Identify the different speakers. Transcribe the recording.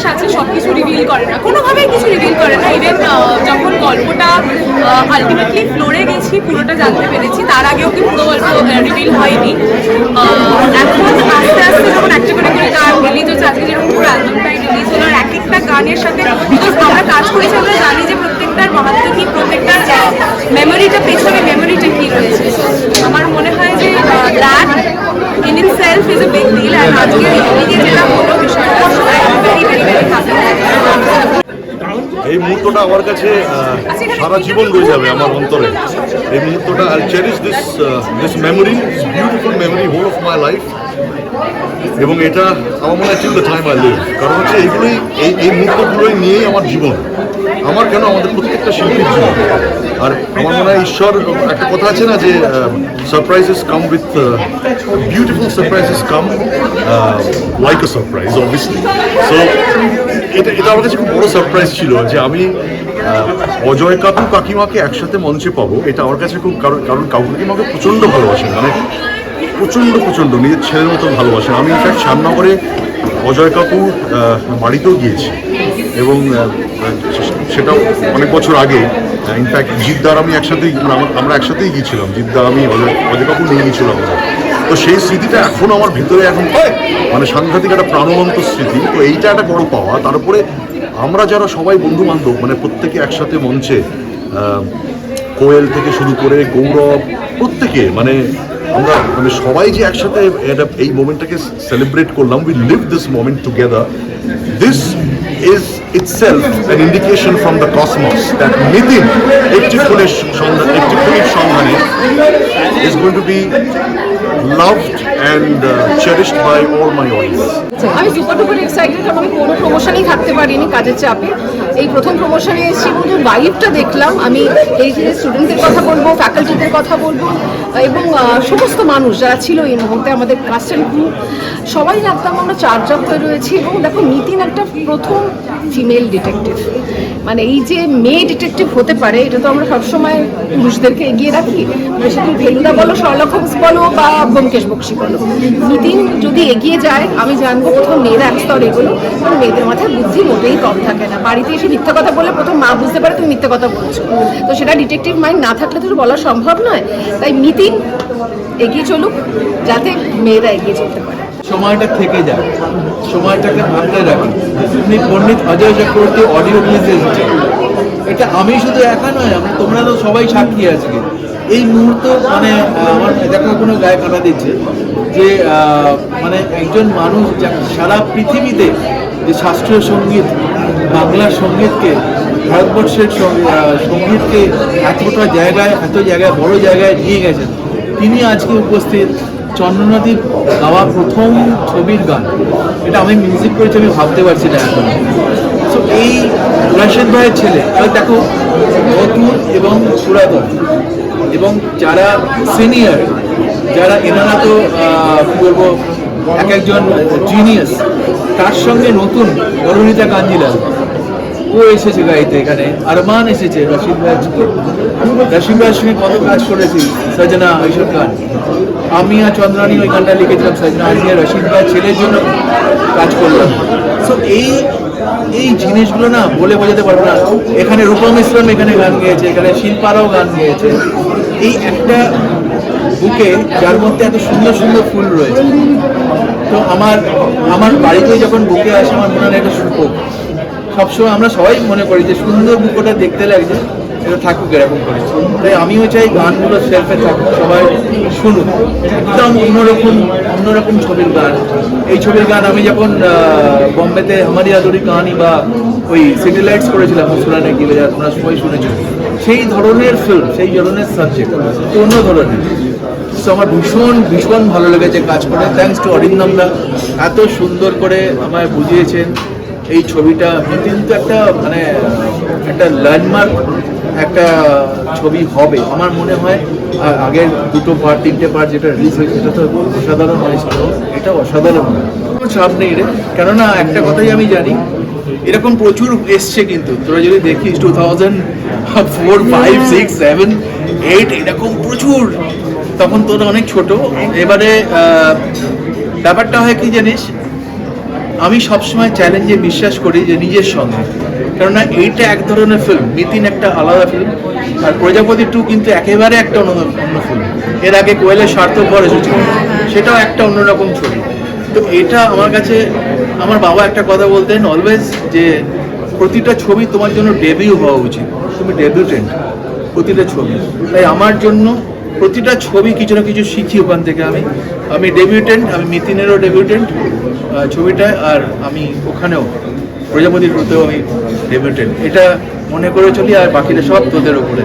Speaker 1: জিনিস আছে সব কিছু রিভিল করে না, কোনোভাবেই কিছু রিভিল করে না। ইভেন যখন গল্পটা আলটিমেটলি ফ্লোরে গেছি পুরোটা জানতে পেরেছি, তার আগেও কি পুরো গল্প রিভিল হয়নি। এখন আস্তে আস্তে যখন একটা করে গান রিলিজ হচ্ছে, আজকে যেরকম পুরো অ্যালবামটাই রিলিজ হলো, আর এক একটা গানের সাথে আমরা কাজ করেছি, আমরা জানি যে প্রত্যেকটার মাহাত্ম্য কি, প্রত্যেকটার মেমোরিটা পেছনে মেমোরিটা কি রয়েছে। আমার মনে হয় যে that in itself is a big deal. আর আজকে রিলিজে যেটা হলো বিষয়টা ভেরি ভেরি ভেরি হ্যাপি।
Speaker 2: এই মুহূর্তটা আমার কাছে সারা জীবন রয়ে যাবে আমার অন্তরে। এই মুহূর্তটা I cherish this memory, this beautiful memory whole of my life. এবং এটা আমার মনে হয় till the time I live, কারণ হচ্ছে এইগুলোই এই মুহূর্তগুলোই নিয়েই আমার জীবন, আমার কেন আমাদের প্রত্যেকটা শিল্পীর জীবন। আর আমার মনে হয় ঈশ্বর, একটা কথা আছে না যে surprises come with beautiful surprises come like a surprise obviously. So এটা আমার কাছে খুব বড় সারপ্রাইজ ছিল যে আমি অজয় কাকু কাকিমাকে একসাথে মঞ্চে পাবো। এটা আমার কাছে খুব, কারণ কাকু কাকিমাকে প্রচণ্ড ভালোবাসেন, মানে প্রচণ্ড নিজের ছেলের মতন ভালোবাসেন। আমি ইনফ্যাক্ট শ্যামনগরে অজয় কাকুর বাড়িতেও গিয়েছি, এবং সেটাও অনেক বছর আগে। ইনফ্যাক্ট জিদ্দার আমি একসাথেই, আমরা একসাথেই গিয়েছিলাম, জিদ্দা আমি অজয় কাকু নিয়ে গিয়েছিলাম। তো সেই স্মৃতিটা এখন আমার ভিতরে এখন মানে সাংঘাতিক একটা প্রাণবন্ত স্মৃতি। তো এইটা একটা বড় পাওয়া। তারপরে আমরা যারা সবাই বন্ধু বান্ধব, মানে প্রত্যেকে একসাথে মঞ্চে, কোয়েল থেকে শুরু করে গৌরব, প্রত্যেকে মানে আমরা মানে সবাই যে একসাথে এই মোমেন্টটাকে সেলিব্রেট করলাম, we live this moment together. This is itself an indication from the cosmos that Nitin একটি ফুলের সন্ধানে is going to be loved and cherished by all my audience.
Speaker 3: আমি সুপার ডুপার এক্সাইটেড, কারণ আমি কোনো প্রমোশনেই থাকতে পারিনি কাজের চাপে। এই প্রথম প্রমোশনে এসেছি এবং যে ভাইবটা দেখলাম, আমি এই যে স্টুডেন্টদের কথা বলবো, ফ্যাকাল্টিদের কথা বলবো, এবং সমস্ত মানুষ যারা ছিল এই মুহূর্তে আমাদের কাস্ট অ্যান্ড গ্রুপ, সবাই একদম আমরা চার্জ আপ হয়ে রয়েছি। এবং দেখো, নিতিন একটা প্রথম ফিমেল ডিটেকটিভ, মানে এই যে মেয়ে ডিটেকটিভ হতে পারে, এটা তো আমরা সবসময় পুরুষদেরকে এগিয়ে রাখি। সেটা ফেলুদা বলো, শার্লক হোমস বলো, বা ব্যোমকেশ বক্সী বলো, নিতিন যদি এগিয়ে যায়, আমি জানবো প্রথম মেয়েরা এক স্তর এগুলো, কারণ মেয়েদের মাথায় বুদ্ধি মোটেই কম থাকে না। বাড়িতে এসে মিথ্যা কথা বলে প্রথম মা বুঝতে পারে তুমি মিথ্যা কথা বলছো, তো সেটা ডিটেকটিভ মাইন্ড না থাকলে তো বলা সম্ভব নয়। তাই নিতিন এগিয়ে চলুক, যাতে মেয়েরা এগিয়ে চলতে পারে।
Speaker 4: সময়টা থেকে যায়, সময়টাকে মাথায় রাখি। তুমি পণ্ডিত অজয় চক্রবর্তী অডিও রিলিজ এসেছে, এটা আমি শুধু একা নয়, তোমরা তো সবাই সাক্ষী আজকে। এই মুহূর্ত মানে আমার দেখো কোনো গায়ে কাটা দিচ্ছে যে মানে একজন মানুষ সারা পৃথিবীতে যে শাস্ত্রীয় সঙ্গীত, বাংলার সঙ্গীতকে, ভারতবর্ষের সঙ্গীতকে এত জায়গায় বড় জায়গায় নিয়ে গেছেন, তিনি আজকে উপস্থিত। চন্দ্রনদীর গাওয়া প্রথম ছবির গান, এটা আমি মিউজিক করেছি, আমি ভাবতে পারছি না এখন। সো এই রাশেদ ভাইয়ের ছেলে, দেখো নতুন এবং পুরাতন, এবং যারা সিনিয়র, যারা এনারা তো কী বলবো একজন জিনিয়াস, তার সঙ্গে নতুন অরুণিতা কাঞ্জিলাল ও এসেছে গাইতে, এখানে আরমান এসেছে, রশিদ ভাইয়ের ছেলে। রশিদ ভাইয়ের সঙ্গে কত কাজ করেছি, সজনা এইসব গান, আমি আর চন্দ্রানী ওই গানটা লিখেছিলাম, সজনা আজকে রশিদ ভাইয়ের ছেলের জন্য কাজ করলাম। সো এই জিনিসগুলো না বলে বোঝাতে পারবো না। এখানে রূপম ইসলাম এখানে গান গেয়েছে, এখানে শিল্পারাও গান গেয়েছে। এই একটা বুকে যার মধ্যে এত সুন্দর সুন্দর ফুল রয়েছে। তো আমার বাড়িতে যখন বুকে আসে, আমার মনে হয় একটা সুখোক। সবসময় আমরা সবাই মনে করি যে সুন্দর বুকটা দেখতে লাগছে, এটা থাকুক এরকম করে। তাই আমিও চাই গানগুলো সেলফে থাকুক, সবাই শুনুক। একদম অন্যরকম ছবির গান। এই ছবির গান আমি যখন বম্বেতে হামারি আদুরি কাহানি বা ওই সিটি লাইটস করেছিলাম, সুরানে কি বেজা, তোমরা সবাই শুনেছ, সেই ধরনের ফিল্ম, সেই ধরনের সাবজেক্ট, অন্য ধরনের। তো আমার ভীষণ ভালো লেগেছে কাজ করে। থ্যাঙ্কস টু অরিন্দমদা, এত সুন্দর করে আমায় বুঝিয়েছেন এই ছবিটা। কিন্তু একটা ল্যান্ডমার্ক একটা ছবি হবে আমার মনে হয়। আগের দুটো পার্ট, তিনটে পার্ট যেটা রিলিজ হয়েছে, এটা তো অসাধারণ হয়েছিল, এটা অসাধারণ। চাপ নেই রে, কেননা একটা কথাই আমি জানি, এরকম প্রচুর এসছে। কিন্তু তোরা যদি দেখিস 2004, 5, 6, 7, 8 এরকম প্রচুর, তখন তোরা অনেক ছোট। এবারে ব্যাপারটা হয় কি জানিস, আমি সবসময় চ্যালেঞ্জে বিশ্বাস করি যে নিজের সঙ্গে, কেননা এইটা এক ধরনের ফিল্ম, মিতিন একটা আলাদা ফিল্ম, আর প্রজাপতি 2 কিন্তু একেবারে একটা অন্য ফিল্ম। এর আগে কোয়েলের স্বার্থপর এসেছিল, সেটাও একটা অন্যরকম ছবি। তো এটা আমার কাছে, আমার বাবা একটা কথা বলতেন অলওয়েজ, যে প্রতিটা ছবি তোমার জন্য ডেবিউ হওয়া উচিত, তুমি ডেবিউটেন্ট প্রতিটা ছবি। তাই আমার জন্য প্রতিটা ছবি কিছু না কিছু শিখি ওখান থেকে। আমি ডেবিউটেন্ট, আমি মিতিনেরও ডেবিউটেন্ট ছবিটায়, আর আমি ওখানেও প্রজাপতির প্রতিও আমি ডেবিউটেন্ট, এটা মনে করে চলি, আর বাকিটা সব তোদের ওপরে।